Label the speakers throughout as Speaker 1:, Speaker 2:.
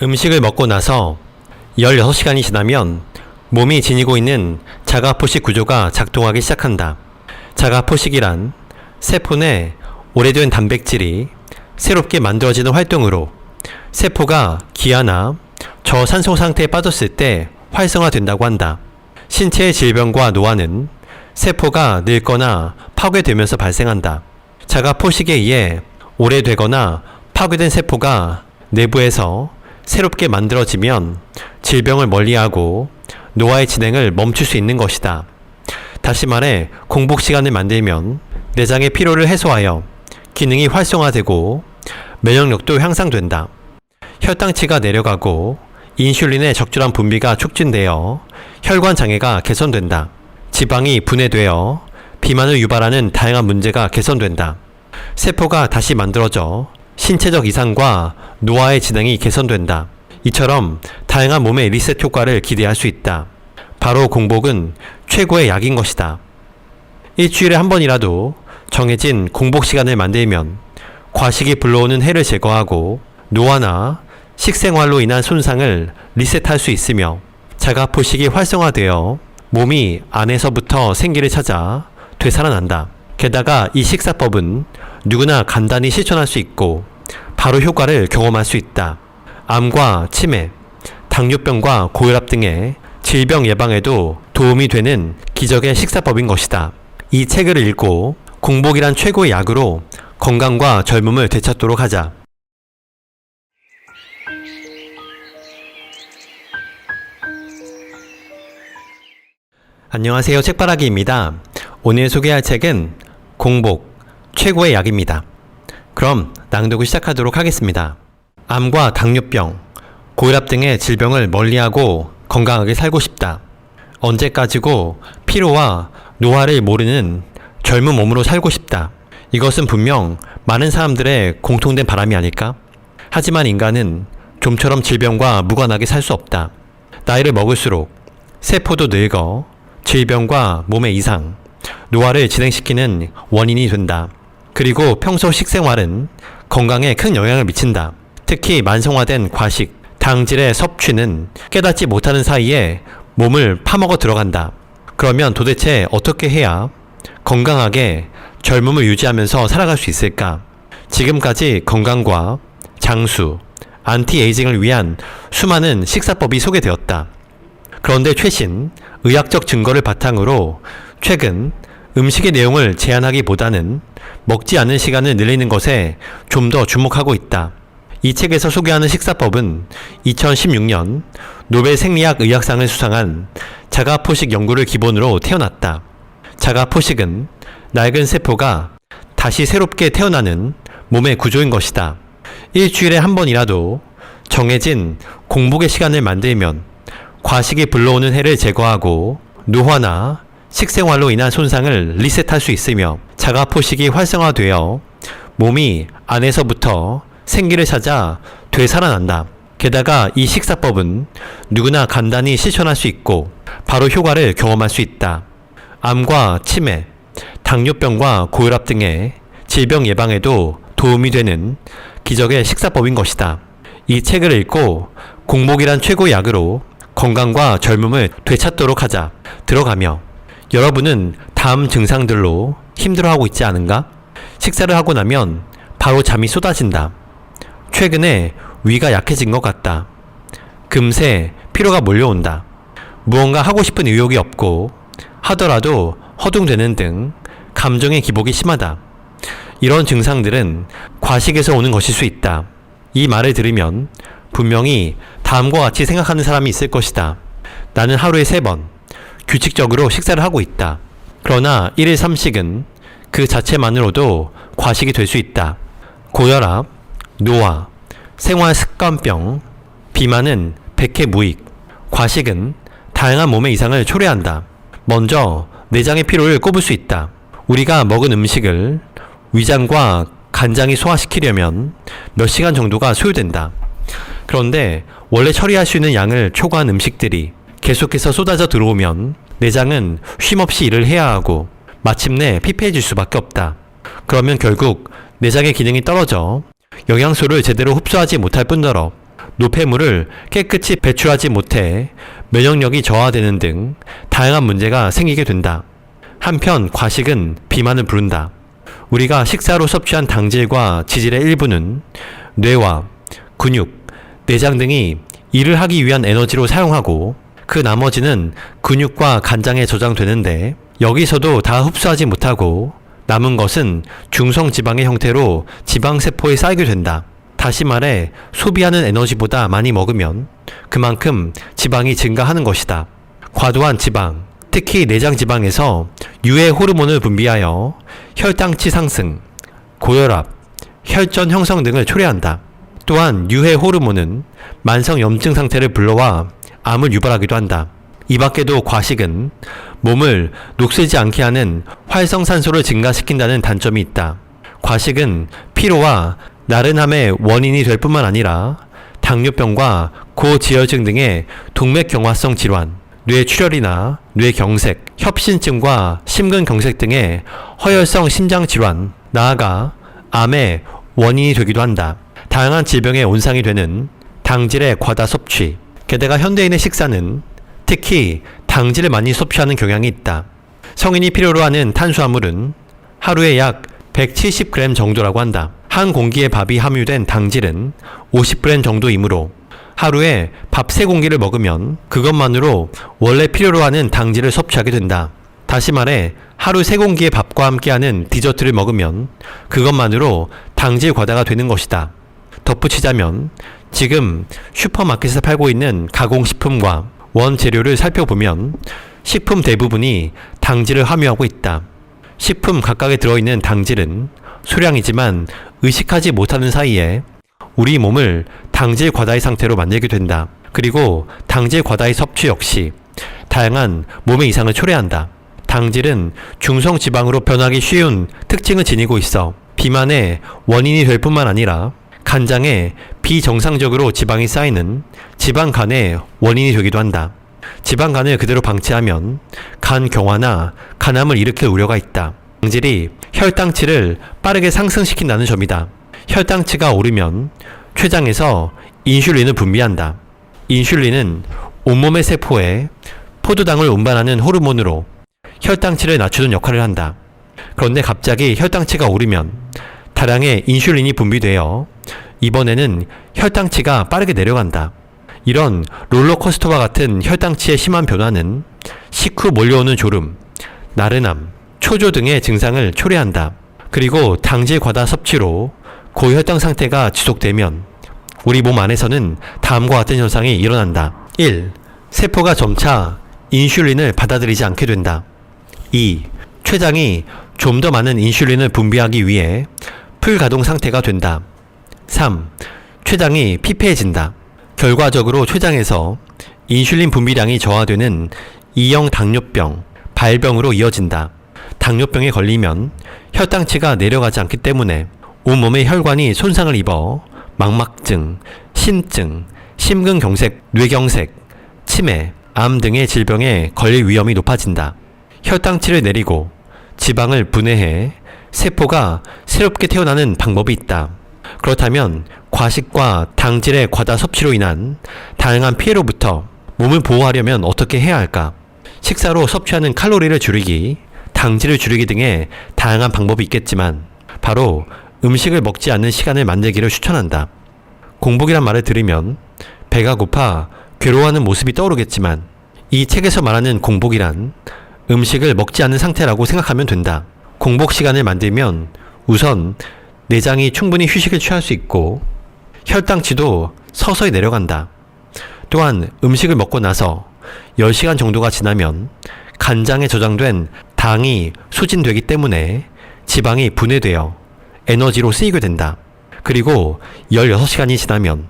Speaker 1: 음식을 먹고 나서 16시간이 지나면 몸이 지니고 있는 자가포식 구조가 작동하기 시작한다. 자가포식이란 세포 내 오래된 단백질이 새롭게 만들어지는 활동으로 세포가 기아나 저산소 상태에 빠졌을 때 활성화된다고 한다. 신체의 질병과 노화는 세포가 늙거나 파괴되면서 발생한다. 자가포식에 의해 오래되거나 파괴된 세포가 내부에서 새롭게 만들어지면 질병을 멀리하고 노화의 진행을 멈출 수 있는 것이다. 다시 말해 공복 시간을 만들면 내장의 피로를 해소하여 기능이 활성화되고 면역력도 향상된다. 혈당치가 내려가고 인슐린의 적절한 분비가 촉진되어 혈관 장애가 개선된다. 지방이 분해되어 비만을 유발하는 다양한 문제가 개선된다. 세포가 다시 만들어져 신체적 이상과 노화의 진행이 개선된다. 이처럼 다양한 몸의 리셋 효과를 기대할 수 있다. 바로 공복은 최고의 약인 것이다. 일주일에 한 번이라도 정해진 공복 시간을 만들면 과식이 불러오는 해를 제거하고 노화나 식생활로 인한 손상을 리셋할 수 있으며 자가포식이 활성화되어 몸이 안에서부터 생기를 찾아 되살아난다. 게다가 이 식사법은 누구나 간단히 실천할 수 있고 바로 효과를 경험할 수 있다. 암과 치매, 당뇨병과 고혈압 등의 질병 예방에도 도움이 되는 기적의 식사법인 것이다. 이 책을 읽고 공복이란 최고의 약으로 건강과 젊음을 되찾도록 하자. 안녕하세요, 책바라기입니다. 오늘 소개할 책은 공복, 최고의 약입니다. 그럼 낭독을 시작하도록 하겠습니다. 암과 당뇨병, 고혈압 등의 질병을 멀리하고 건강하게 살고 싶다. 언제까지고 피로와 노화를 모르는 젊은 몸으로 살고 싶다. 이것은 분명 많은 사람들의 공통된 바람이 아닐까? 하지만 인간은 좀처럼 질병과 무관하게 살 수 없다. 나이를 먹을수록 세포도 늙어 질병과 몸의 이상, 노화를 진행시키는 원인이 된다. 그리고 평소 식생활은 건강에 큰 영향을 미친다. 특히 만성화된 과식, 당질의 섭취는 깨닫지 못하는 사이에 몸을 파먹어 들어간다. 그러면 도대체 어떻게 해야 건강하게 젊음을 유지하면서 살아갈 수 있을까? 지금까지 건강과 장수, 안티에이징을 위한 수많은 식사법이 소개되었다. 그런데 최신 의학적 증거를 바탕으로 최근 음식의 내용을 제한하기보다는 먹지 않는 시간을 늘리는 것에 좀 더 주목하고 있다. 이 책에서 소개하는 식사법은 2016년 노벨 생리학 의학상을 수상한 자가포식 연구를 기본으로 태어났다. 자가포식은 낡은 세포가 다시 새롭게 태어나는 몸의 구조인 것이다. 일주일에 한 번이라도 정해진 공복의 시간을 만들면 과식이 불러오는 해를 제거하고 노화나 식생활로 인한 손상을 리셋할 수 있으며 자가포식이 활성화되어 몸이 안에서부터 생기를 찾아 되살아난다. 게다가 이 식사법은 누구나 간단히 실천할 수 있고 바로 효과를 경험할 수 있다. 암과 치매, 당뇨병과 고혈압 등의 질병 예방에도 도움이 되는 기적의 식사법인 것이다. 이 책을 읽고 공복이란 최고의 약으로 건강과 젊음을 되찾도록 하자. 들어가며 여러분은 다음 증상들로 힘들어하고 있지 않은가? 식사를 하고 나면 바로 잠이 쏟아진다. 최근에 위가 약해진 것 같다. 금세 피로가 몰려온다. 무언가 하고 싶은 의욕이 없고 하더라도 허둥대는 등 감정의 기복이 심하다. 이런 증상들은 과식에서 오는 것일 수 있다. 이 말을 들으면 분명히 다음과 같이 생각하는 사람이 있을 것이다. 나는 하루에 3번 규칙적으로 식사를 하고 있다. 그러나 1일 3식은 그 자체만으로도 과식이 될 수 있다. 고혈압, 노화, 생활습관병, 비만은 백해무익. 과식은 다양한 몸의 이상을 초래한다. 먼저 내장의 피로를 꼽을 수 있다. 우리가 먹은 음식을 위장과 간장이 소화시키려면 몇 시간 정도가 소요된다. 그런데 원래 처리할 수 있는 양을 초과한 음식들이 계속해서 쏟아져 들어오면 내장은 쉼없이 일을 해야 하고 마침내 피폐해질 수밖에 없다. 그러면 결국 내장의 기능이 떨어져 영양소를 제대로 흡수하지 못할 뿐더러 노폐물을 깨끗이 배출하지 못해 면역력이 저하되는 등 다양한 문제가 생기게 된다. 한편 과식은 비만을 부른다. 우리가 식사로 섭취한 당질과 지질의 일부는 뇌와 근육, 내장 등이 일을 하기 위한 에너지로 사용하고 그 나머지는 근육과 간장에 저장되는데 여기서도 다 흡수하지 못하고 남은 것은 중성지방의 형태로 지방세포에 쌓이게 된다. 다시 말해 소비하는 에너지보다 많이 먹으면 그만큼 지방이 증가하는 것이다. 과도한 지방, 특히 내장지방에서 유해 호르몬을 분비하여 혈당치 상승, 고혈압, 혈전 형성 등을 초래한다. 또한 유해 호르몬은 만성 염증 상태를 불러와 암을 유발하기도 한다. 이 밖에도 과식은 몸을 녹슬지 않게 하는 활성산소를 증가시킨다는 단점이 있다. 과식은 피로와 나른함의 원인이 될 뿐만 아니라 당뇨병과 고지혈증 등의 동맥경화성 질환, 뇌출혈이나 뇌경색, 협신증과 심근경색 등의 허혈성 심장질환, 나아가 암의 원인이 되기도 한다. 다양한 질병의 온상이 되는 당질의 과다 섭취. 게다가 현대인의 식사는 특히 당질을 많이 섭취하는 경향이 있다. 성인이 필요로 하는 탄수화물은 하루에 약 170g 정도라고 한다. 한 공기의 밥이 함유된 당질은 50g 정도이므로 하루에 밥 3공기를 먹으면 그것만으로 원래 필요로 하는 당질을 섭취하게 된다. 다시 말해 하루 3공기의 밥과 함께하는 디저트를 먹으면 그것만으로 당질 과다가 되는 것이다. 덧붙이자면 지금 슈퍼마켓에서 팔고 있는 가공식품과 원재료를 살펴보면 식품 대부분이 당질을 함유하고 있다. 식품 각각에 들어있는 당질은 소량이지만 의식하지 못하는 사이에 우리 몸을 당질 과다의 상태로 만들게 된다. 그리고 당질 과다의 섭취 역시 다양한 몸의 이상을 초래한다. 당질은 중성지방으로 변하기 쉬운 특징을 지니고 있어 비만의 원인이 될 뿐만 아니라 간장에 비정상적으로 지방이 쌓이는 지방간의 원인이 되기도 한다. 지방간을 그대로 방치하면 간경화나 간암을 일으킬 우려가 있다. 당질이 혈당치를 빠르게 상승시킨다는 점이다. 혈당치가 오르면 췌장에서 인슐린을 분비한다. 인슐린은 온몸의 세포에 포도당을 운반하는 호르몬으로 혈당치를 낮추는 역할을 한다. 그런데 갑자기 혈당치가 오르면 다량의 인슐린이 분비되어 이번에는 혈당치가 빠르게 내려간다. 이런 롤러코스터와 같은 혈당치의 심한 변화는 식후 몰려오는 졸음, 나른함, 초조 등의 증상을 초래한다. 그리고 당질 과다 섭취로 고혈당 상태가 지속되면 우리 몸 안에서는 다음과 같은 현상이 일어난다. 1. 세포가 점차 인슐린을 받아들이지 않게 된다. 2. 췌장이 좀 더 많은 인슐린을 분비하기 위해 풀가동 상태가 된다. 3. 췌장이 피폐해진다. 결과적으로 췌장에서 인슐린 분비량이 저하되는 2형 당뇨병, 발병으로 이어진다. 당뇨병에 걸리면 혈당치가 내려가지 않기 때문에 온몸의 혈관이 손상을 입어 망막증, 신증, 심근경색, 뇌경색, 치매, 암 등의 질병에 걸릴 위험이 높아진다. 혈당치를 내리고 지방을 분해해 세포가 새롭게 태어나는 방법이 있다. 그렇다면 과식과 당질의 과다 섭취로 인한 다양한 피해로부터 몸을 보호하려면 어떻게 해야 할까? 식사로 섭취하는 칼로리를 줄이기, 당질을 줄이기 등의 다양한 방법이 있겠지만 바로 음식을 먹지 않는 시간을 만들기를 추천한다. 공복이란 말을 들으면 배가 고파 괴로워하는 모습이 떠오르겠지만 이 책에서 말하는 공복이란 음식을 먹지 않는 상태라고 생각하면 된다. 공복 시간을 만들면 우선 내장이 충분히 휴식을 취할 수 있고 혈당치도 서서히 내려간다. 또한 음식을 먹고 나서 10시간 정도가 지나면 간장에 저장된 당이 소진되기 때문에 지방이 분해되어 에너지로 쓰이게 된다. 그리고 16시간이 지나면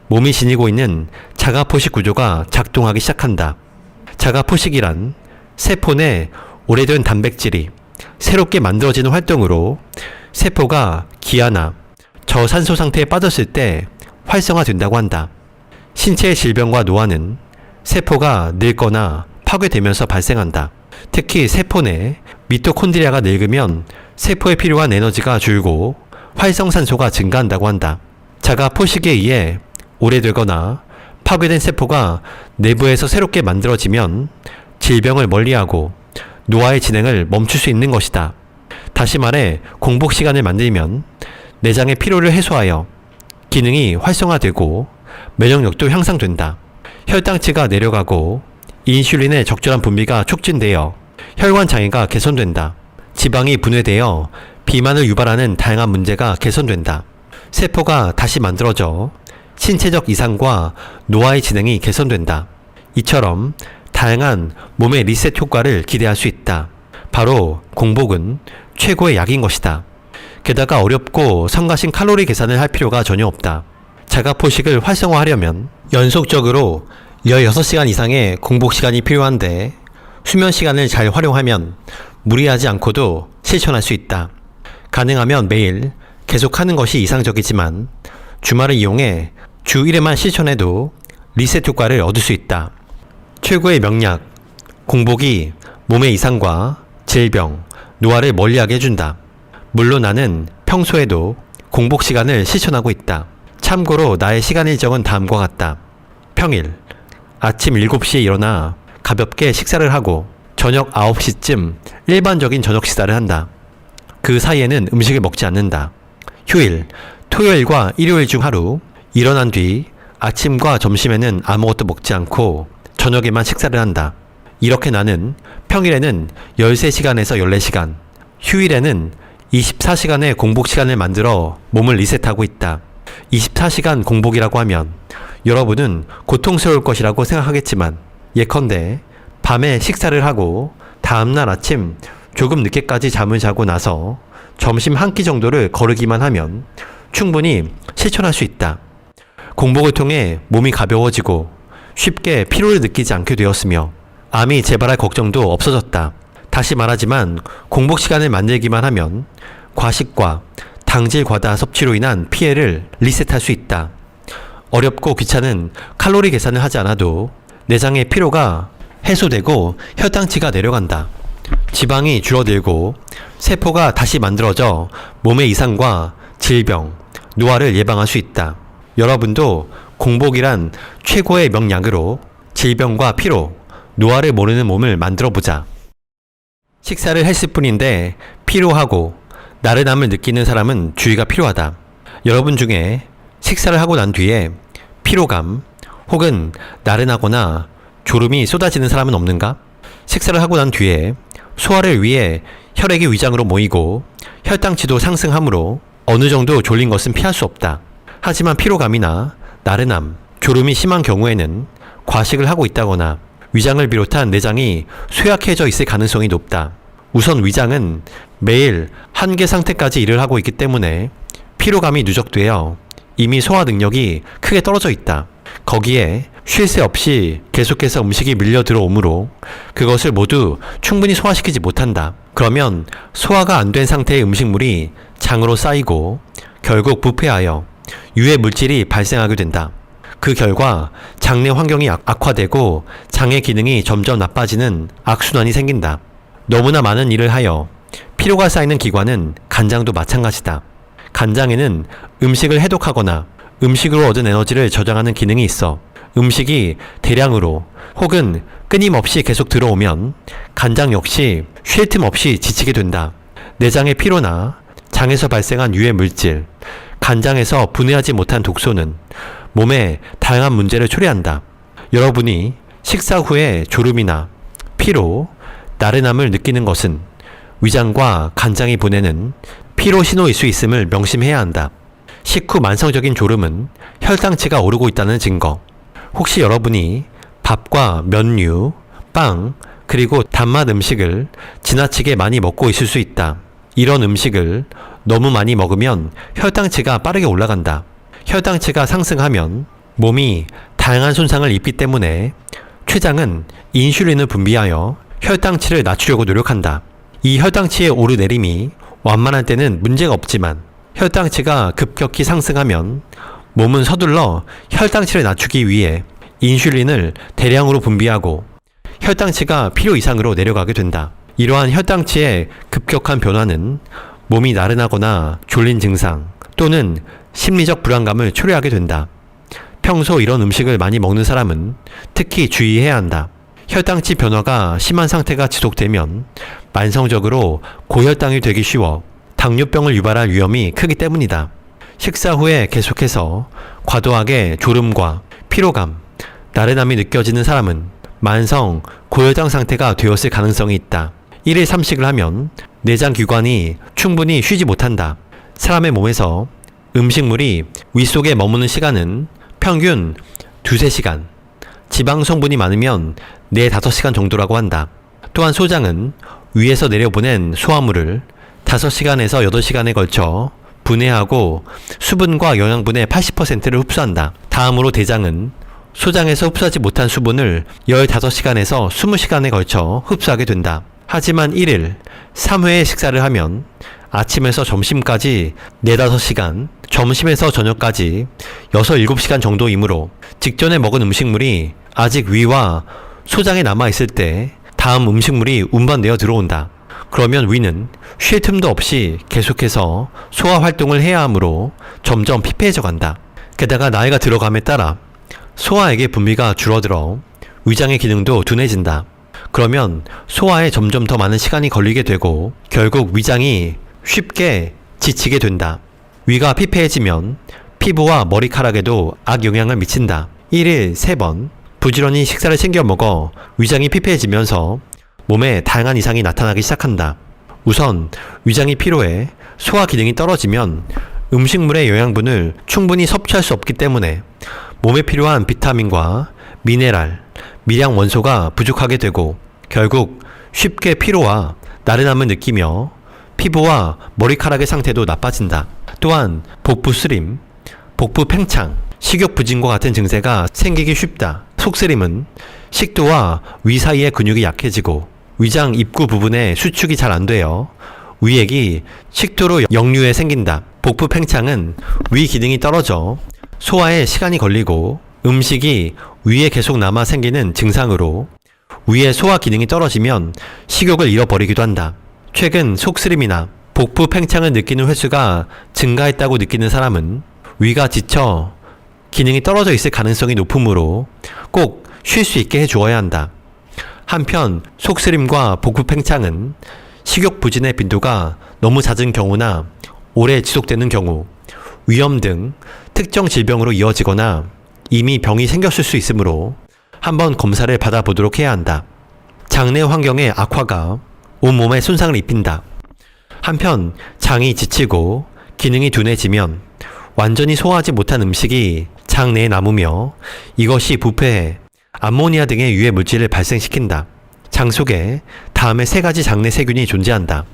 Speaker 1: 몸이 지니고 있는 자가포식 구조가 작동하기 시작한다. 자가포식이란 세포 내 오래된 단백질이 새롭게 만들어지는 활동으로 세포가 기아나 저산소 상태에 빠졌을 때 활성화된다고 한다. 신체의 질병과 노화는 세포가 늙거나 파괴되면서 발생한다. 특히 세포 내 미토콘드리아가 늙으면 세포에 필요한 에너지가 줄고 활성산소가 증가한다고 한다. 자가 포식에 의해 오래되거나 파괴된 세포가 내부에서 새롭게 만들어지면 질병을 멀리하고 노화의 진행을 멈출 수 있는 것이다. 다시 말해 공복 시간을 만들면 내장의 피로를 해소하여 기능이 활성화되고 면역력도 향상된다. 혈당치가 내려가고 인슐린의 적절한 분비가 촉진되어 혈관 장애가 개선된다. 지방이 분해되어 비만을 유발하는 다양한 문제가 개선된다. 세포가 다시 만들어져 신체적 이상과 노화의 진행이 개선된다. 이처럼 다양한 몸의 리셋 효과를 기대할 수 있다. 바로 공복은 최고의 약인 것이다. 게다가 어렵고 성가신 칼로리 계산을 할 필요가 전혀 없다. 자가포식을 활성화하려면 연속적으로 16시간 이상의 공복 시간이 필요한데 수면 시간을 잘 활용하면 무리하지 않고도 실천할 수 있다. 가능하면 매일 계속하는 것이 이상적이지만 주말을 이용해 주 1회만 실천해도 리셋 효과를 얻을 수 있다. 최고의 명약, 공복이 몸의 이상과 질병, 노화를 멀리하게 해준다. 물론 나는 평소에도 공복 시간을 실천하고 있다. 참고로 나의 시간 일정은 다음과 같다. 평일, 아침 7시에 일어나 가볍게 식사를 하고 저녁 9시쯤 일반적인 저녁 식사를 한다. 그 사이에는 음식을 먹지 않는다. 휴일, 토요일과 일요일 중 하루, 일어난 뒤 아침과 점심에는 아무것도 먹지 않고 저녁에만 식사를 한다. 이렇게 나는 평일에는 13시간에서 14시간, 휴일에는 24시간의 공복 시간을 만들어 몸을 리셋하고 있다. 24시간 공복이라고 하면 여러분은 고통스러울 것이라고 생각하겠지만 예컨대 밤에 식사를 하고 다음날 아침 조금 늦게까지 잠을 자고 나서 점심 한 끼 정도를 거르기만 하면 충분히 실천할 수 있다. 공복을 통해 몸이 가벼워지고 쉽게 피로를 느끼지 않게 되었으며 암이 재발할 걱정도 없어졌다. 다시 말하지만 공복 시간을 만들기만 하면 과식과 당질 과다 섭취로 인한 피해를 리셋할 수 있다. 어렵고 귀찮은 칼로리 계산을 하지 않아도 내장의 피로가 해소되고 혈당치가 내려간다. 지방이 줄어들고 세포가 다시 만들어져 몸의 이상과 질병, 노화를 예방할 수 있다. 여러분도 공복이란 최고의 명약으로 질병과 피로, 노화를 모르는 몸을 만들어보자. 식사를 했을 뿐인데 피로하고 나른함을 느끼는 사람은 주의가 필요하다. 여러분 중에 식사를 하고 난 뒤에 피로감 혹은 나른하거나 졸음이 쏟아지는 사람은 없는가? 식사를 하고 난 뒤에 소화를 위해 혈액이 위장으로 모이고 혈당치도 상승하므로 어느 정도 졸린 것은 피할 수 없다. 하지만 피로감이나 나른함, 졸음이 심한 경우에는 과식을 하고 있다거나 위장을 비롯한 내장이 쇠약해져 있을 가능성이 높다. 우선 위장은 매일 한계 상태까지 일을 하고 있기 때문에 피로감이 누적되어 이미 소화 능력이 크게 떨어져 있다. 거기에 쉴 새 없이 계속해서 음식이 밀려 들어오므로 그것을 모두 충분히 소화시키지 못한다. 그러면 소화가 안 된 상태의 음식물이 장으로 쌓이고 결국 부패하여 유해 물질이 발생하게 된다. 그 결과 장내 환경이 악화되고 장의 기능이 점점 나빠지는 악순환이 생긴다. 너무나 많은 일을 하여 피로가 쌓이는 기관은 간장도 마찬가지다. 간장에는 음식을 해독하거나 음식으로 얻은 에너지를 저장하는 기능이 있어 음식이 대량으로 혹은 끊임없이 계속 들어오면 간장 역시 쉴 틈 없이 지치게 된다. 내장의 피로나 장에서 발생한 유해 물질, 간장에서 분해하지 못한 독소는 몸에 다양한 문제를 초래한다. 여러분이 식사 후에 졸음이나 피로, 나른함을 느끼는 것은 위장과 간장이 보내는 피로 신호일 수 있음을 명심해야 한다. 식후 만성적인 졸음은 혈당치가 오르고 있다는 증거. 혹시 여러분이 밥과 면류, 빵, 그리고 단맛 음식을 지나치게 많이 먹고 있을 수 있다. 이런 음식을 너무 많이 먹으면 혈당치가 빠르게 올라간다. 혈당치가 상승하면 몸이 다양한 손상을 입기 때문에 췌장은 인슐린을 분비하여 혈당치를 낮추려고 노력한다. 이 혈당치의 오르내림이 완만할 때는 문제가 없지만 혈당치가 급격히 상승하면 몸은 서둘러 혈당치를 낮추기 위해 인슐린을 대량으로 분비하고 혈당치가 필요 이상으로 내려가게 된다. 이러한 혈당치의 급격한 변화는 몸이 나른하거나 졸린 증상 또는 심리적 불안감을 초래하게 된다. 평소 이런 음식을 많이 먹는 사람은 특히 주의해야 한다. 혈당치 변화가 심한 상태가 지속되면 만성적으로 고혈당이 되기 쉬워 당뇨병을 유발할 위험이 크기 때문이다. 식사 후에 계속해서 과도하게 졸음과 피로감, 나른함이 느껴지는 사람은 만성 고혈당 상태가 되었을 가능성이 있다. 1일 3식을 하면 내장기관이 충분히 쉬지 못한다. 사람의 몸에서 음식물이 위 속에 머무는 시간은 평균 2-3시간, 지방 성분이 많으면 4-5시간 정도라고 한다. 또한 소장은 위에서 내려보낸 소화물을 5시간에서 8시간에 걸쳐 분해하고 수분과 영양분의 80%를 흡수한다. 다음으로 대장은 소장에서 흡수하지 못한 수분을 15시간에서 20시간에 걸쳐 흡수하게 된다. 하지만 1일 3회의 식사를 하면 아침에서 점심까지 4-5시간, 점심에서 저녁까지 6-7시간 정도이므로 직전에 먹은 음식물이 아직 위와 소장에 남아있을 때 다음 음식물이 운반되어 들어온다. 그러면 위는 쉴 틈도 없이 계속해서 소화 활동을 해야 하므로 점점 피폐해져 간다. 게다가 나이가 들어감에 따라 소화액의 분비가 줄어들어 위장의 기능도 둔해진다. 그러면 소화에 점점 더 많은 시간이 걸리게 되고 결국 위장이 쉽게 지치게 된다. 위가 피폐해지면 피부와 머리카락에도 악영향을 미친다. 1일 3번 부지런히 식사를 챙겨 먹어 위장이 피폐해지면서 몸에 다양한 이상이 나타나기 시작한다. 우선 위장이 피로해 소화 기능이 떨어지면 음식물의 영양분을 충분히 섭취할 수 없기 때문에 몸에 필요한 비타민과 미네랄, 미량 원소가 부족하게 되고 결국 쉽게 피로와 나른함을 느끼며 피부와 머리카락의 상태도 나빠진다. 또한 복부 쓰림, 복부 팽창, 식욕 부진과 같은 증세가 생기기 쉽다. 속쓰림은 식도와 위 사이의 근육이 약해지고 위장 입구 부분에 수축이 잘 안 되어 위액이 식도로 역류해 생긴다. 복부 팽창은 위 기능이 떨어져 소화에 시간이 걸리고 음식이 위에 계속 남아 생기는 증상으로 위의 소화 기능이 떨어지면 식욕을 잃어버리기도 한다. 최근 속쓰림이나 복부 팽창을 느끼는 횟수가 증가했다고 느끼는 사람은 위가 지쳐 기능이 떨어져 있을 가능성이 높으므로 꼭 쉴 수 있게 해주어야 한다. 한편 속쓰림과 복부 팽창은 식욕 부진의 빈도가 너무 잦은 경우나 오래 지속되는 경우, 위염 등 특정 질병으로 이어지거나 이미 병이 생겼을 수 있으므로 한번 검사를 받아보도록 해야 한다. 장내 환경의 악화가 온몸에 손상을 입힌다. 한편 장이 지치고 기능이 둔해지면 완전히 소화하지 못한 음식이 장 내에 남으며 이것이 부패해 암모니아 등의 유해 물질을 발생시킨다. 장 속에 다음에 3가지 장내 세균이 존재한다.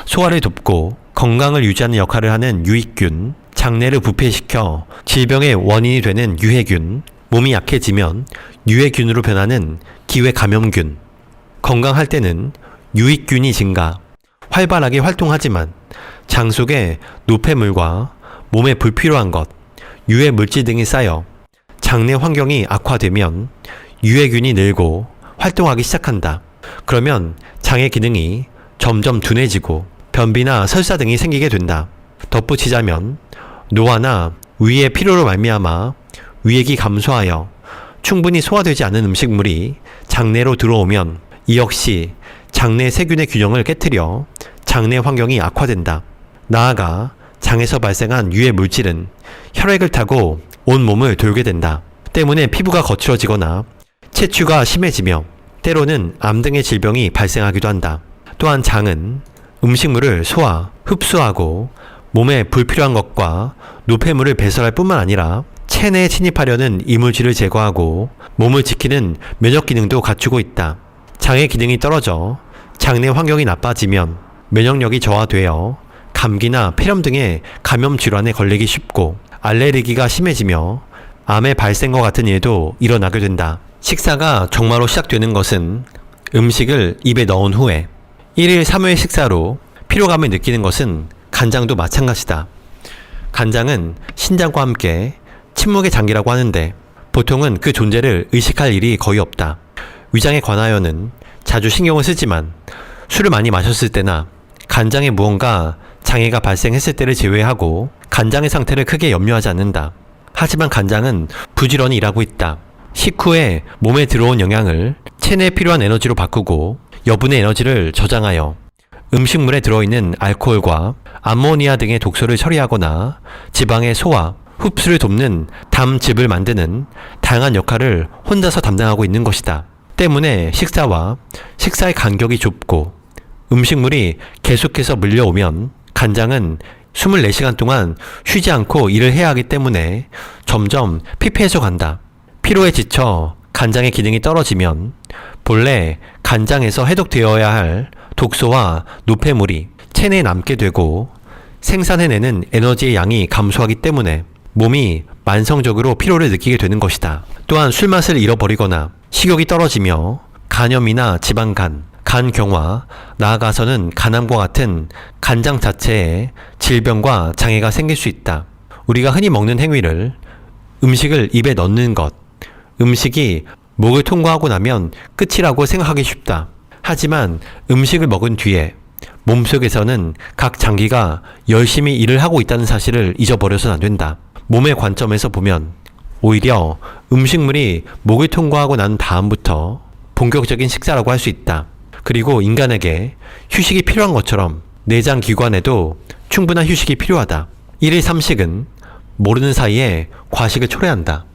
Speaker 1: 소화를 돕고 건강을 유지하는 역할을 하는 유익균, 장내를 부패시켜 질병의 원인이 되는 유해균, 몸이 약해지면 유해균으로 변하는 기회감염균. 건강할 때는 유익균이 증가, 활발하게 활동하지만 장 속에 노폐물과 몸에 불필요한 것, 유해 물질 등이 쌓여 장내 환경이 악화되면 유해균이 늘고 활동하기 시작한다. 그러면 장의 기능이 점점 둔해지고 변비나 설사 등이 생기게 된다. 덧붙이자면 노화나 위의 피로로 말미암아 위액이 감소하여 충분히 소화되지 않은 음식물이 장내로 들어오면 이 역시 장내 세균의 균형을 깨트려 장내 환경이 악화된다. 나아가 장에서 발생한 유해 물질은 혈액을 타고 온 몸을 돌게 된다. 때문에 피부가 거칠어지거나 체취가 심해지며 때로는 암 등의 질병이 발생하기도 한다. 또한 장은 음식물을 소화, 흡수하고 몸에 불필요한 것과 노폐물을 배설할 뿐만 아니라 체내에 침입하려는 이물질을 제거하고 몸을 지키는 면역 기능도 갖추고 있다. 장의 기능이 떨어져 장내 환경이 나빠지면 면역력이 저하되어 감기나 폐렴 등의 감염 질환에 걸리기 쉽고 알레르기가 심해지며 암의 발생과 같은 일도 일어나게 된다. 식사가 정마로 시작되는 것은 음식을 입에 넣은 후에 1일 3회 식사로 피로감을 느끼는 것은 간장도 마찬가지다. 간장은 신장과 함께 침묵의 장기라고 하는데 보통은 그 존재를 의식할 일이 거의 없다. 위장에 관하여는 자주 신경을 쓰지만 술을 많이 마셨을 때나 간장에 무언가 장애가 발생했을 때를 제외하고 간장의 상태를 크게 염려하지 않는다. 하지만 간장은 부지런히 일하고 있다. 식후에 몸에 들어온 영양을 체내에 필요한 에너지로 바꾸고 여분의 에너지를 저장하여 음식물에 들어있는 알코올과 암모니아 등의 독소를 처리하거나 지방의 소화, 흡수를 돕는 담즙을 만드는 다양한 역할을 혼자서 담당하고 있는 것이다. 때문에 식사와 식사의 간격이 좁고 음식물이 계속해서 물려오면 간장은 24시간 동안 쉬지 않고 일을 해야 하기 때문에 점점 피폐해져 간다. 피로에 지쳐 간장의 기능이 떨어지면 본래 간장에서 해독되어야 할 독소와 노폐물이 체내에 남게 되고 생산해내는 에너지의 양이 감소하기 때문에 몸이 만성적으로 피로를 느끼게 되는 것이다. 또한 술맛을 잃어버리거나 식욕이 떨어지며 간염이나 지방간, 간경화, 나아가서는 간암과 같은 간장 자체에 질병과 장애가 생길 수 있다. 우리가 흔히 먹는 행위를 음식을 입에 넣는 것, 음식이 목을 통과하고 나면 끝이라고 생각하기 쉽다. 하지만 음식을 먹은 뒤에 몸속에서는 각 장기가 열심히 일을 하고 있다는 사실을 잊어버려서는 안 된다. 몸의 관점에서 보면 오히려 음식물이 목을 통과하고 난 다음부터 본격적인 식사라고 할 수 있다. 그리고 인간에게 휴식이 필요한 것처럼 내장 기관에도 충분한 휴식이 필요하다. 1일 3식은 모르는 사이에 과식을 초래한다.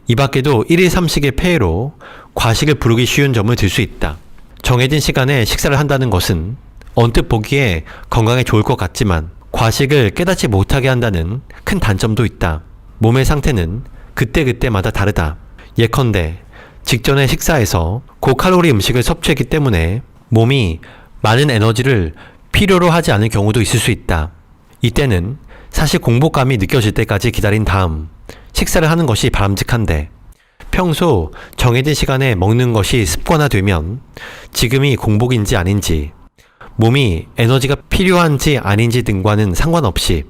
Speaker 1: 이 밖에도 1일 3식의 폐해로 과식을 부르기 쉬운 점을 들 수 있다. 정해진 시간에 식사를 한다는 것은 언뜻 보기에 건강에 좋을 것 같지만 과식을 깨닫지 못하게 한다는 큰 단점도 있다. 몸의 상태는 그때그때마다 다르다. 예컨대 직전의 식사에서 고칼로리 음식을 섭취했기 때문에 몸이 많은 에너지를 필요로 하지 않을 경우도 있을 수 있다. 이때는 사실 공복감이 느껴질 때까지 기다린 다음 식사를 하는 것이 바람직한데 평소 정해진 시간에 먹는 것이 습관화되면 지금이 공복인지 아닌지 몸이 에너지가 필요한지 아닌지 등과는 상관없이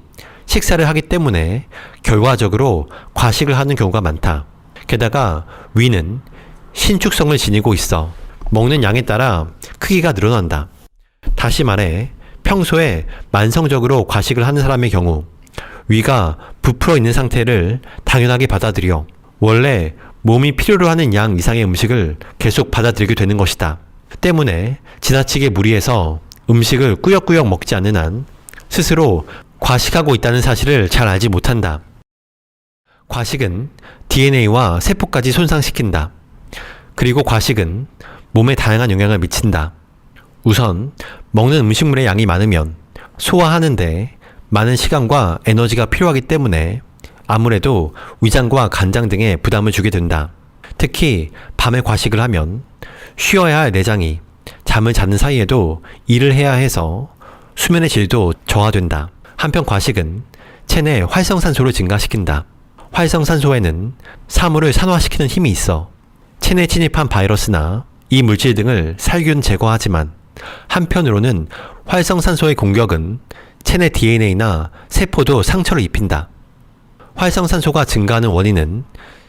Speaker 1: 식사를 하기 때문에 결과적으로 과식을 하는 경우가 많다. 게다가 위는 신축성을 지니고 있어 먹는 양에 따라 크기가 늘어난다. 다시 말해 평소에 만성적으로 과식을 하는 사람의 경우 위가 부풀어 있는 상태를 당연하게 받아들여 원래 몸이 필요로 하는 양 이상의 음식을 계속 받아들이게 되는 것이다. 때문에 지나치게 무리해서 음식을 꾸역꾸역 먹지 않는 한 스스로 과식하고 있다는 사실을 잘 알지 못한다. 과식은 DNA와 세포까지 손상시킨다. 그리고 과식은 몸에 다양한 영향을 미친다. 우선 먹는 음식물의 양이 많으면 소화하는데 많은 시간과 에너지가 필요하기 때문에 아무래도 위장과 간장 등에 부담을 주게 된다. 특히 밤에 과식을 하면 쉬어야 할 내장이 잠을 자는 사이에도 일을 해야 해서 수면의 질도 저하된다. 한편 과식은 체내 활성산소를 증가시킨다. 활성산소에는 사물을 산화시키는 힘이 있어 체내에 침입한 바이러스나 이 물질 등을 살균 제거하지만 한편으로는 활성산소의 공격은 체내 DNA나 세포도 상처를 입힌다. 활성산소가 증가하는 원인은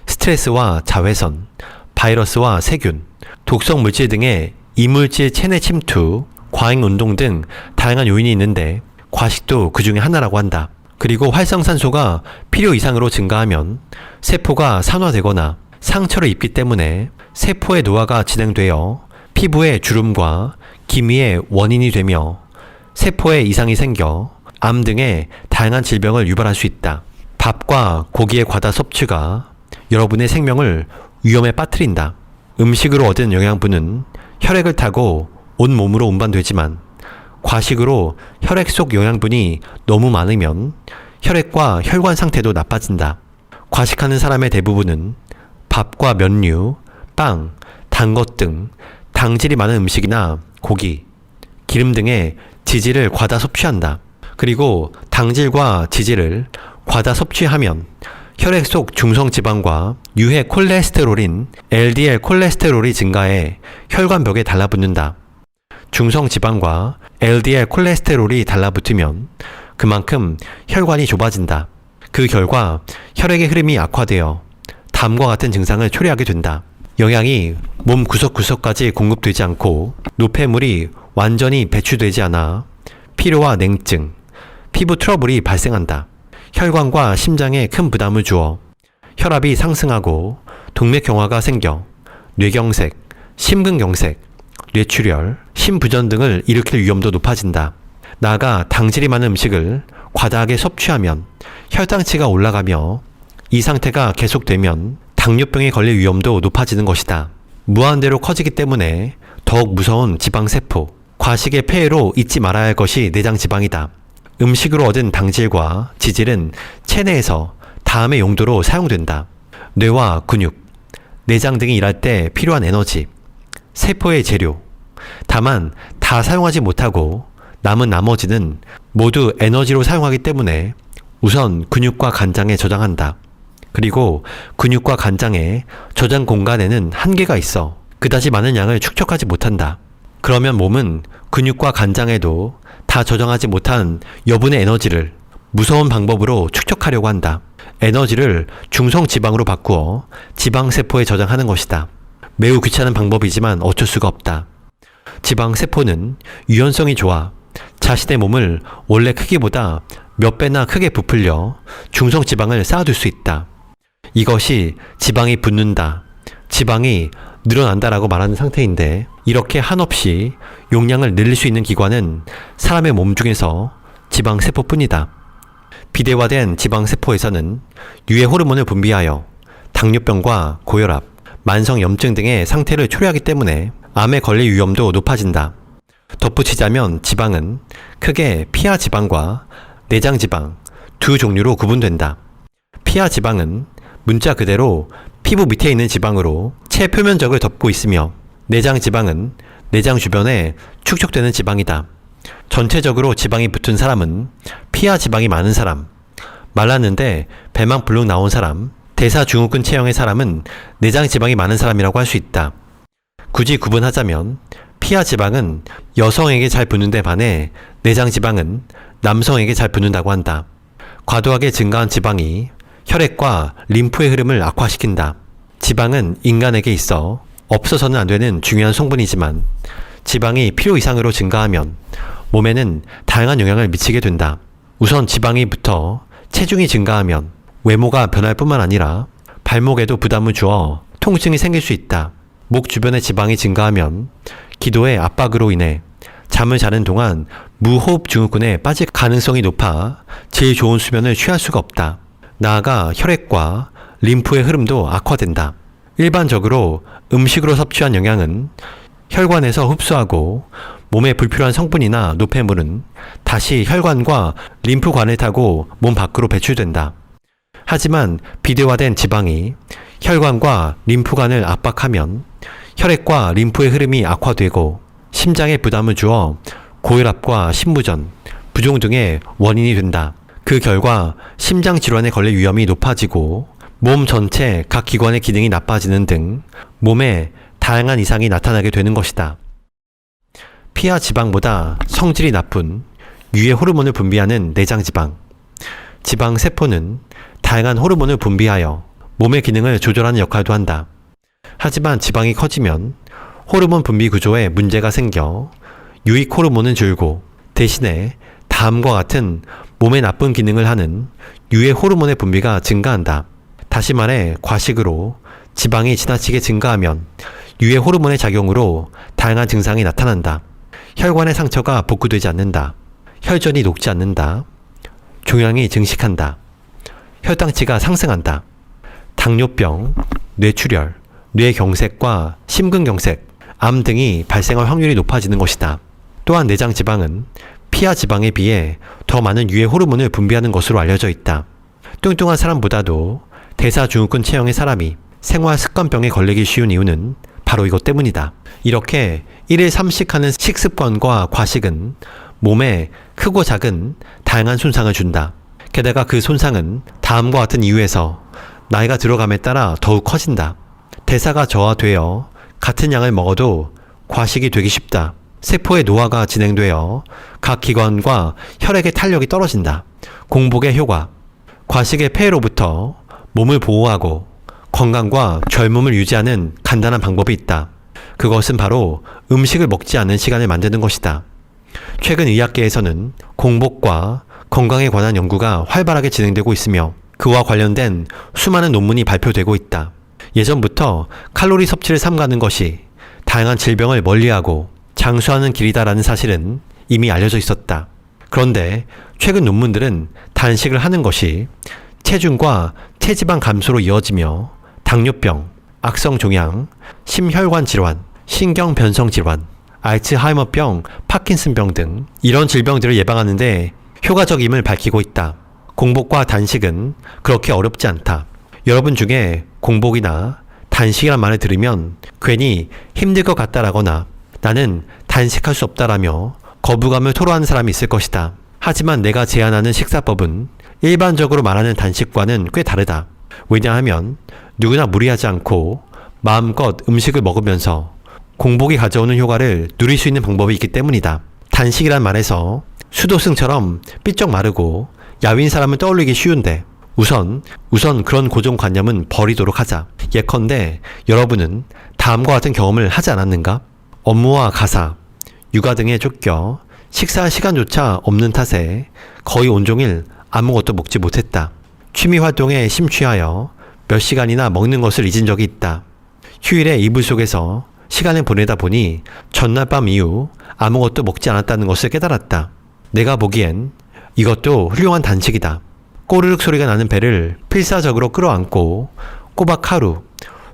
Speaker 1: 스트레스와 자외선, 바이러스와 세균, 독성 물질 등의 이물질 체내 침투, 과잉 운동 등 다양한 요인이 있는데 과식도 그 중에 하나라고 한다. 그리고 활성산소가 필요 이상으로 증가하면 세포가 산화되거나 상처를 입기 때문에 세포의 노화가 진행되어 피부의 주름과 기미의 원인이 되며 세포에 이상이 생겨 암 등의 다양한 질병을 유발할 수 있다. 밥과 고기의 과다 섭취가 여러분의 생명을 위험에 빠뜨린다. 음식으로 얻은 영양분은 혈액을 타고 온 몸으로 운반되지만 과식으로 혈액 속 영양분이 너무 많으면 혈액과 혈관 상태도 나빠진다. 과식하는 사람의 대부분은 밥과 면류, 빵, 단 것 등 당질이 많은 음식이나 고기, 기름 등의 지질을 과다 섭취한다. 그리고 당질과 지질을 과다 섭취하면 혈액 속 중성지방과 유해 콜레스테롤인 LDL 콜레스테롤이 증가해 혈관벽에 달라붙는다. 중성지방과 LDL 콜레스테롤이 달라붙으면 그만큼 혈관이 좁아진다. 그 결과 혈액의 흐름이 악화되어 담과 같은 증상을 초래하게 된다. 영양이 몸 구석구석까지 공급되지 않고 노폐물이 완전히 배출되지 않아 피로와 냉증, 피부 트러블이 발생한다. 혈관과 심장에 큰 부담을 주어 혈압이 상승하고 동맥경화가 생겨 뇌경색, 심근경색, 뇌출혈, 심부전 등을 일으킬 위험도 높아진다. 나아가 당질이 많은 음식을 과다하게 섭취하면 혈당치가 올라가며 이 상태가 계속되면 당뇨병에 걸릴 위험도 높아지는 것이다. 무한대로 커지기 때문에 더욱 무서운 지방세포, 과식의 폐해로 잊지 말아야 할 것이 내장지방이다. 음식으로 얻은 당질과 지질은 체내에서 다음의 용도로 사용된다. 뇌와 근육, 내장 등이 일할 때 필요한 에너지, 세포의 재료. 다만 다 사용하지 못하고 남은 나머지는 모두 에너지로 사용하기 때문에 우선 근육과 간장에 저장한다. 그리고 근육과 간장의 저장 공간에는 한계가 있어 그다지 많은 양을 축적하지 못한다. 그러면 몸은 근육과 간장에도 다 저장하지 못한 여분의 에너지를 무서운 방법으로 축적하려고 한다. 에너지를 중성지방으로 바꾸어 지방세포에 저장하는 것이다. 매우 귀찮은 방법이지만 어쩔 수가 없다. 지방세포는 유연성이 좋아 자신의 몸을 원래 크기보다 몇 배나 크게 부풀려 중성지방을 쌓아둘 수 있다. 이것이 지방이 붙는다, 지방이 늘어난다라고 말하는 상태인데, 이렇게 한없이 용량을 늘릴 수 있는 기관은 사람의 몸 중에서 지방세포뿐이다. 비대화된 지방세포에서는 유해 호르몬을 분비하여 당뇨병과 고혈압, 만성염증 등의 상태를 초래하기 때문에 암에 걸릴 위험도 높아진다. 덧붙이자면 지방은 크게 피하 지방과 내장 지방 두 종류로 구분된다. 피하 지방은 문자 그대로 피부 밑에 있는 지방으로 체 표면적을 덮고 있으며, 내장 지방은 내장 주변에 축적되는 지방이다. 전체적으로 지방이 붙은 사람은 피하 지방이 많은 사람, 말랐는데 배만 불룩 나온 사람, 대사증후군 체형의 사람은 내장 지방이 많은 사람이라고 할 수 있다. 굳이 구분하자면 피하 지방은 여성에게 잘 붙는 데 반해 내장 지방은 남성에게 잘 붙는다고 한다. 과도하게 증가한 지방이 혈액과 림프의 흐름을 악화시킨다. 지방은 인간에게 있어 없어서는 안 되는 중요한 성분이지만 지방이 필요 이상으로 증가하면 몸에는 다양한 영향을 미치게 된다. 우선 지방이 붙어 체중이 증가하면 외모가 변할 뿐만 아니라 발목에도 부담을 주어 통증이 생길 수 있다. 목 주변의 지방이 증가하면 기도의 압박으로 인해 잠을 자는 동안 무호흡 증후군에 빠질 가능성이 높아 제일 좋은 수면을 취할 수가 없다. 나아가 혈액과 림프의 흐름도 악화된다. 일반적으로 음식으로 섭취한 영양은 혈관에서 흡수하고 몸에 불필요한 성분이나 노폐물은 다시 혈관과 림프관을 타고 몸 밖으로 배출된다. 하지만 비대화된 지방이 혈관과 림프관을 압박하면 혈액과 림프의 흐름이 악화되고 심장에 부담을 주어 고혈압과 심부전, 부종 등의 원인이 된다. 그 결과 심장 질환에 걸릴 위험이 높아지고 몸 전체 각 기관의 기능이 나빠지는 등 몸에 다양한 이상이 나타나게 되는 것이다. 피하 지방보다 성질이 나쁜 유해 호르몬을 분비하는 내장지방. 지방세포는 다양한 호르몬을 분비하여 몸의 기능을 조절하는 역할도 한다. 하지만 지방이 커지면 호르몬 분비 구조에 문제가 생겨 유익 호르몬은 줄고 대신에 다음과 같은 몸에 나쁜 기능을 하는 유해 호르몬의 분비가 증가한다. 다시 말해 과식으로 지방이 지나치게 증가하면 유해 호르몬의 작용으로 다양한 증상이 나타난다. 혈관의 상처가 복구되지 않는다. 혈전이 녹지 않는다. 종양이 증식한다. 혈당치가 상승한다. 당뇨병, 뇌출혈, 뇌경색과 심근경색, 암 등이 발생할 확률이 높아지는 것이다. 또한 내장지방은 피하 지방에 비해 더 많은 유해 호르몬을 분비하는 것으로 알려져 있다. 뚱뚱한 사람보다도 대사증후군 체형의 사람이 생활습관병에 걸리기 쉬운 이유는 바로 이것 때문이다. 이렇게 1일 3식 하는 식습관과 과식은 몸에 크고 작은 다양한 손상을 준다. 게다가 그 손상은 다음과 같은 이유에서 나이가 들어감에 따라 더욱 커진다. 대사가 저하되어 같은 양을 먹어도 과식이 되기 쉽다. 세포의 노화가 진행되어 각 기관과 혈액의 탄력이 떨어진다. 공복의 효과. 과식의 폐해로부터 몸을 보호하고 건강과 젊음을 유지하는 간단한 방법이 있다. 그것은 바로 음식을 먹지 않는 시간을 만드는 것이다. 최근 의학계에서는 공복과 건강에 관한 연구가 활발하게 진행되고 있으며 그와 관련된 수많은 논문이 발표되고 있다. 예전부터 칼로리 섭취를 삼가는 것이 다양한 질병을 멀리하고 장수하는 길이다라는 사실은 이미 알려져 있었다. 그런데 최근 논문들은 단식을 하는 것이 체중과 체지방 감소로 이어지며 당뇨병, 악성종양, 심혈관 질환, 신경변성 질환, 알츠하이머병, 파킨슨병 등 이런 질병들을 예방하는데 효과적임을 밝히고 있다. 공복과 단식은 그렇게 어렵지 않다. 여러분 중에 공복이나 단식이란 말을 들으면 괜히 힘들 것 같다라거나 나는 단식할 수 없다라며 거부감을 토로하는 사람이 있을 것이다. 하지만 내가 제안하는 식사법은 일반적으로 말하는 단식과는 꽤 다르다. 왜냐하면 누구나 무리하지 않고 마음껏 음식을 먹으면서 공복이 가져오는 효과를 누릴 수 있는 방법이 있기 때문이다. 단식이란 말에서 수도승처럼 삐쩍 마르고 야윈 사람을 떠올리기 쉬운데 우선 그런 고정관념은 버리도록 하자. 예컨대 여러분은 다음과 같은 경험을 하지 않았는가? 업무와 가사, 육아 등에 쫓겨 식사할 시간조차 없는 탓에 거의 온종일 아무것도 먹지 못했다. 취미 활동에 심취하여 몇 시간이나 먹는 것을 잊은 적이 있다. 휴일에 이불 속에서 시간을 보내다 보니 전날 밤 이후 아무것도 먹지 않았다는 것을 깨달았다. 내가 보기엔 이것도 훌륭한 단식이다. 꼬르륵 소리가 나는 배를 필사적으로 끌어안고 꼬박 하루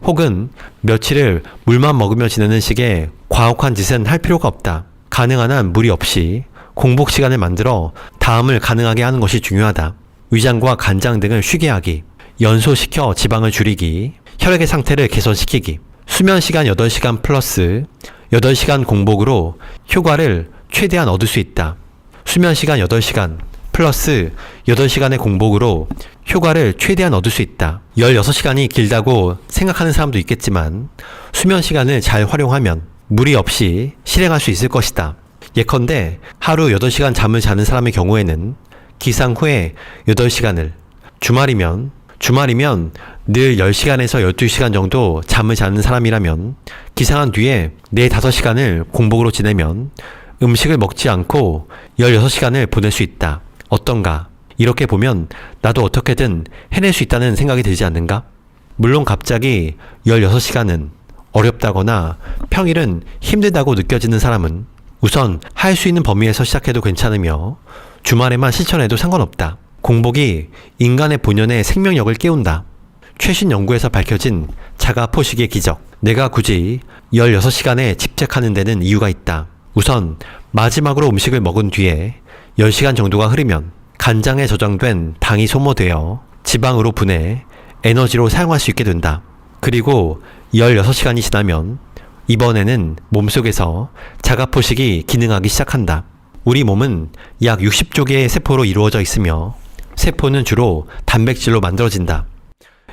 Speaker 1: 혹은 며칠을 물만 먹으며 지내는 식의 과혹한 짓은 할 필요가 없다. 가능한 한 무리 없이 공복 시간을 만들어 다음을 가능하게 하는 것이 중요하다. 위장과 간장 등을 쉬게 하기, 연소시켜 지방을 줄이기, 혈액의 상태를 개선시키기, 수면 시간 8시간 플러스 8시간 공복으로 효과를 최대한 얻을 수 있다. 수면 시간 8시간 플러스 8시간의 공복으로 효과를 최대한 얻을 수 있다. 16시간이 길다고 생각하는 사람도 있겠지만 수면 시간을 잘 활용하면 무리 없이 실행할 수 있을 것이다. 예컨대 하루 8시간 잠을 자는 사람의 경우에는 기상 후에 8시간을, 주말이면 늘 10시간에서 12시간 정도 잠을 자는 사람이라면 기상한 뒤에 4, 5시간을 공복으로 지내면 음식을 먹지 않고 16시간을 보낼 수 있다. 어떤가? 이렇게 보면 나도 어떻게든 해낼 수 있다는 생각이 들지 않는가? 물론 갑자기 16시간은 어렵다거나 평일은 힘들다고 느껴지는 사람은 우선 할 수 있는 범위에서 시작해도 괜찮으며 주말에만 실천해도 상관없다. 공복이 인간의 본연의 생명력을 깨운다. 최신 연구에서 밝혀진 자가 포식의 기적. 내가 굳이 16시간에 집착하는 데는 이유가 있다. 우선 마지막으로 음식을 먹은 뒤에 10시간 정도가 흐르면 간장에 저장된 당이 소모되어 지방으로 분해 에너지로 사용할 수 있게 된다. 그리고 16시간이 지나면 이번에는 몸속에서 자가포식이 기능하기 시작한다. 우리 몸은 약 60조 개의 세포로 이루어져 있으며 세포는 주로 단백질로 만들어진다.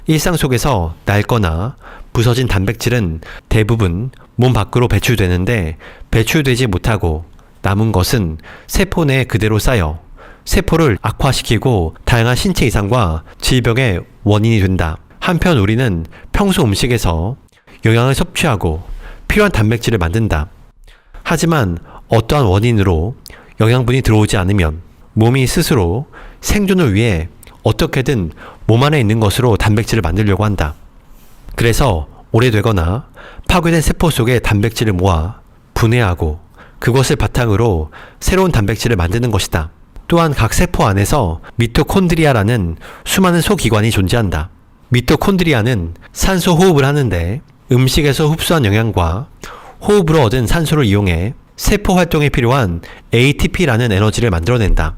Speaker 1: 일상 속에서 낡거나 부서진 단백질은 대부분 몸 밖으로 배출되는데 배출되지 못하고 남은 것은 세포 내에 그대로 쌓여 세포를 악화시키고 다양한 신체 이상과 질병의 원인이 된다. 한편 우리는 평소 음식에서 영양을 섭취하고 필요한 단백질을 만든다. 하지만 어떠한 원인으로 영양분이 들어오지 않으면 몸이 스스로 생존을 위해 어떻게든 몸 안에 있는 것으로 단백질을 만들려고 한다. 그래서 오래되거나 파괴된 세포 속에 단백질을 모아 분해하고 그것을 바탕으로 새로운 단백질을 만드는 것이다. 또한 각 세포 안에서 미토콘드리아라는 수많은 소기관이 존재한다. 미토콘드리아는 산소 호흡을 하는데 음식에서 흡수한 영양과 호흡으로 얻은 산소를 이용해 세포 활동에 필요한 ATP라는 에너지를 만들어낸다.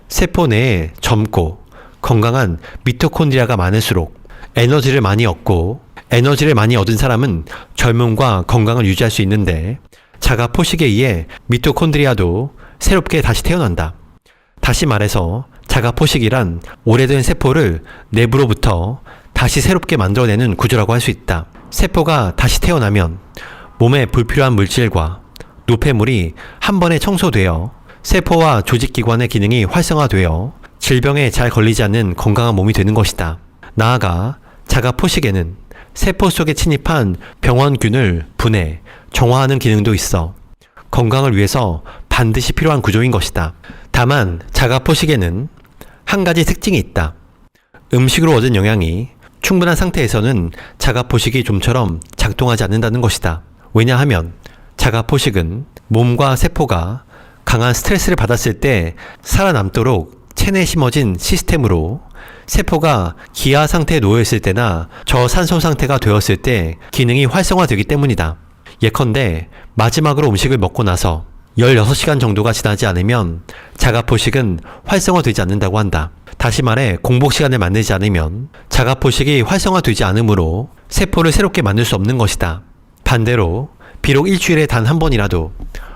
Speaker 1: 세포 내에 젊고 건강한 미토콘드리아가 많을수록 에너지를 많이 얻고 에너지를 많이 얻은 사람은 젊음과 건강을 유지할 수 있는데 자가 포식에 의해 미토콘드리아도 새롭게 다시 태어난다. 다시 말해서 자가 포식이란 오래된 세포를 내부로부터 다시 새롭게 만들어내는 구조라고 할 수 있다. 세포가 다시 태어나면 몸에 불필요한 물질과 노폐물이 한 번에 청소되어 세포와 조직기관의 기능이 활성화되어 질병에 잘 걸리지 않는 건강한 몸이 되는 것이다. 나아가 자가 포식에는 세포 속에 침입한 병원균을 분해, 정화하는 기능도 있어 건강을 위해서 반드시 필요한 구조인 것이다. 다만 자가 포식에는 한 가지 특징이 있다. 음식으로 얻은 영양이 충분한 상태에서는 자가포식이 좀처럼 작동하지 않는다는 것이다. 왜냐하면 자가포식은 몸과 세포가 강한 스트레스를 받았을 때 살아남도록 체내에 심어진 시스템으로 세포가 기아 상태에 놓여있을 때나 저산소 상태가 되었을 때 기능이 활성화되기 때문이다. 예컨대 마지막으로 음식을 먹고 나서 16시간 정도가 지나지 않으면 자가포식은 활성화되지 않는다고 한다. 다시 말해 공복 시간을 만들지 않으면 자가포식이 활성화되지 않으므로 세포를 새롭게 만들 수 없는 것이다. 반대로 비록 일주일에 단 한 번이라도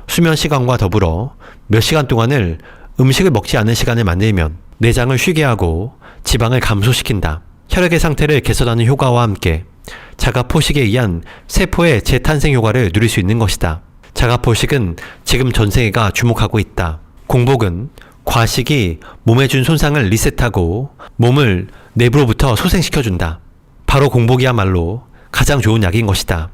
Speaker 1: 수면 시간과 더불어 몇 시간 동안을 음식을 먹지 않는 시간을 만들면 내장을 쉬게 하고 지방을 감소시킨다. 혈액의 상태를 개선하는 효과와 함께 자가포식에 의한 세포의 재탄생 효과를 누릴 수 있는 것이다. 자가포식은 지금 전 세계가 주목하고 있다. 공복은 과식이 몸에 준 손상을 리셋하고 몸을 내부로부터 소생시켜준다. 바로 공복이야말로 가장 좋은 약인 것이다.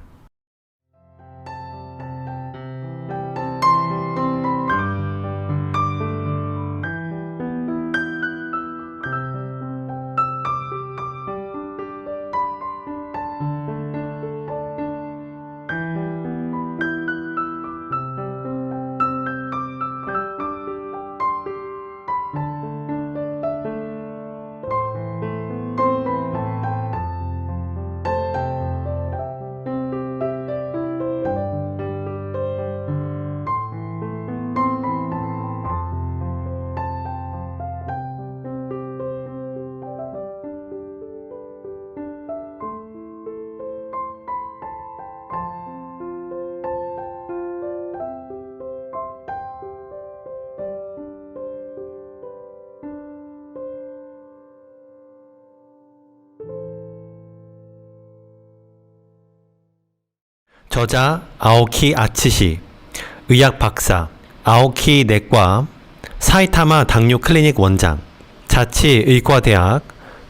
Speaker 1: 저자 아오키 아츠시, 의학 박사, 아오키 내과, 사이타마 당뇨 클리닉 원장, 자치 의과대학,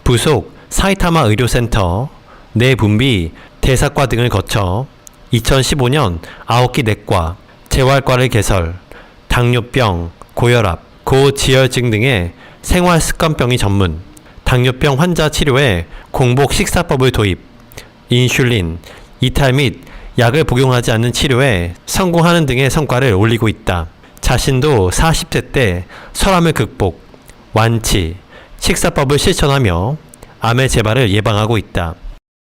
Speaker 1: 부속 사이타마 의료센터, 내분비 대사과 등을 거쳐 2015년 아오키 내과, 재활과를 개설, 당뇨병, 고혈압, 고지혈증 등의 생활습관병이 전문, 당뇨병 환자 치료에 공복 식사법을 도입, 인슐린, 이탈 및 약을 복용하지 않는 치료에 성공하는 등의 성과를 올리고 있다. 자신도 40대 때 설암을 극복, 완치, 식사법을 실천하며 암의 재발을 예방하고 있다.